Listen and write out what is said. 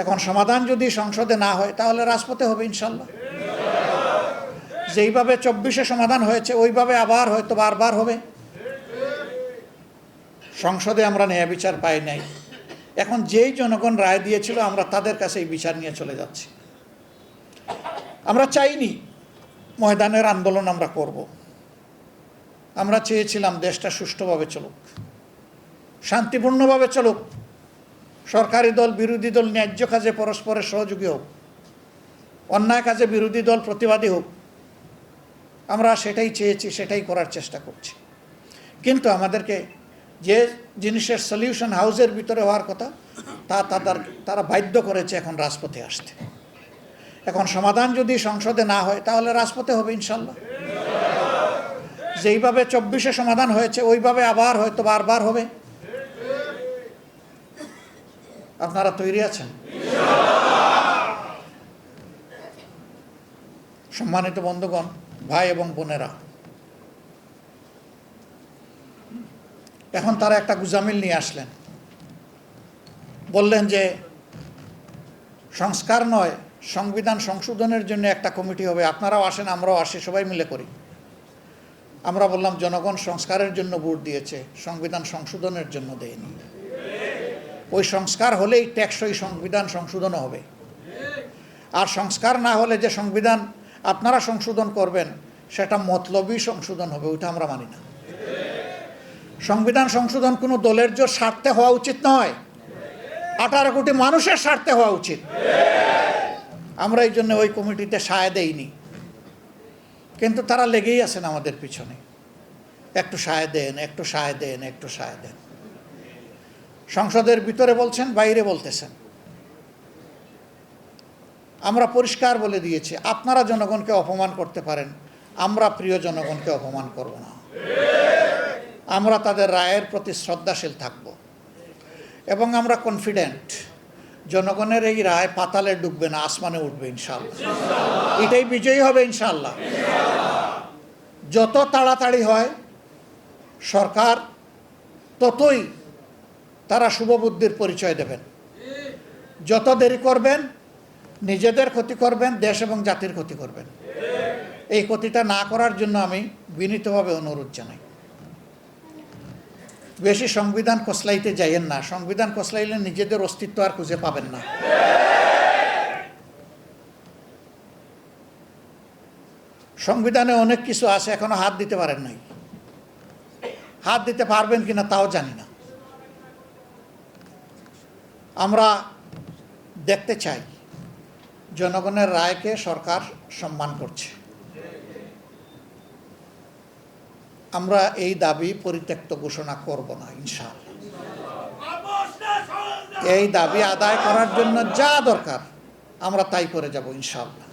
এখন সমাধান যদি সংসদে না হয় তাহলে রাজপথে হবে ইনশাল্লাহ। যেইভাবে 24-এ সমাধান হয়েছে ওইভাবে আবার হয়তো বারবার হবে। সংসদে আমরা ন্যায় বিচার পাই নাই, এখন যেই জনগণ রায় দিয়েছিল আমরা তাদের কাছে এই বিচার নিয়ে চলে যাচ্ছি। আমরা চাইনি ময়দানের আন্দোলন আমরা করব, আমরা চেয়েছিলাম দেশটা সুষ্ঠুভাবে চলুক, শান্তিপূর্ণভাবে চলুক, সরকারি দল বিরোধী দল ন্যায্য কাজে পরস্পরের সহযোগী হোক, অন্যায় কাজে বিরোধী দল প্রতিবাদী হোক। আমরা সেটাই চেয়েছি, সেটাই করার চেষ্টা করছি। কিন্তু আমাদেরকে যে জিনিসের সলিউশন হাউসের ভিতরে হওয়ার কথা তারা বাধ্য করেছে এখন রাজপথে আসতে। এখন সমাধান যদি সংসদে না হয় তাহলে রাজপথে হবে ইনশাল্লাহ। যেইভাবে 24-এ সমাধান হয়েছে ওইভাবে আবার হয়তো বারবার হবে। আপনারা তৈরি আছেন? সম্মানিত বন্ধুগণ, ভাই এবং বোনেরা, এখন তারা একটা গুজামিল নিয়ে আসলেন, বললেন যে সংস্কার নয়, সংবিধান সংশোধনের জন্য একটা কমিটি হবে, আপনারাও আসেন আমরাও আসি, সবাই মিলে করি। আমরা বললাম জনগণ সংস্কারের জন্য ভোট দিয়েছে, সংবিধান সংশোধনের জন্য দেয়নি। ওই সংস্কার হলেই টেকসই সংবিধান সংশোধনও হবে। আর সংস্কার না হলে যে সংবিধান আপনারা সংশোধন করবেন সেটা মতলবী সংশোধন হবে, ওইটা আমরা মানি না। সংবিধান সংশোধন কোনো দলের জোর স্বার্থে হওয়া উচিত নয়, 18 কোটি মানুষের স্বার্থে হওয়া উচিত। আমরা এই জন্য ওই কমিটিতে সায় দেইনি, কিন্তু তারা লেগেই আছেন আমাদের পিছনে, একটু সায় দেন, একটু সায় দেন, একটু সায় দেন। সংসদের ভিতরে বলছেন, বাইরে বলতেছেন। আমরা পরিষ্কার বলে দিয়েছি, আপনারা জনগণকে অপমান করতে পারেন, আমরা প্রিয় জনগণকে অপমান করব না। আমরা তাদের রায়ের প্রতি শ্রদ্ধাশীল থাকব এবং আমরা কনফিডেন্ট জনগণের এই রায় পাতালে ডুববে না, আসমানে উঠবে ইনশাআল্লাহ। এটাই বিজয়ী হবে ইনশাআল্লাহ। যত তাড়াতাড়ি হয় সরকার ততই তারা শুভবুদ্ধির পরিচয় দেবেন। যত দেরি করবেন নিজেদের ক্ষতি করবেন, দেশ এবং জাতির ক্ষতি করবেন। এই ক্ষতিটা না করার জন্য আমি বিনীতভাবে অনুরোধ জানাই। বেশি সংবিধান কসলাইতে যাইয়েন না, সংবিধান কসলাইলে নিজেদের অস্তিত্ব আর খুঁজে পাবেন না। সংবিধানে অনেক কিছু আছে এখনো হাত দিতে পারেন নাই, হাত দিতে পারবেন কিনা তাও জানি না। আমরা দেখতে চাই জনগণের রায়কে সরকার সম্মান করছে। আমরা এই দাবি পরিত্যক্ত ঘোষণা করব না ইনশাআল্লাহ। এই দাবি আদায় করার জন্য যা দরকার আমরা তাই করে যাব ইনশাআল্লাহ।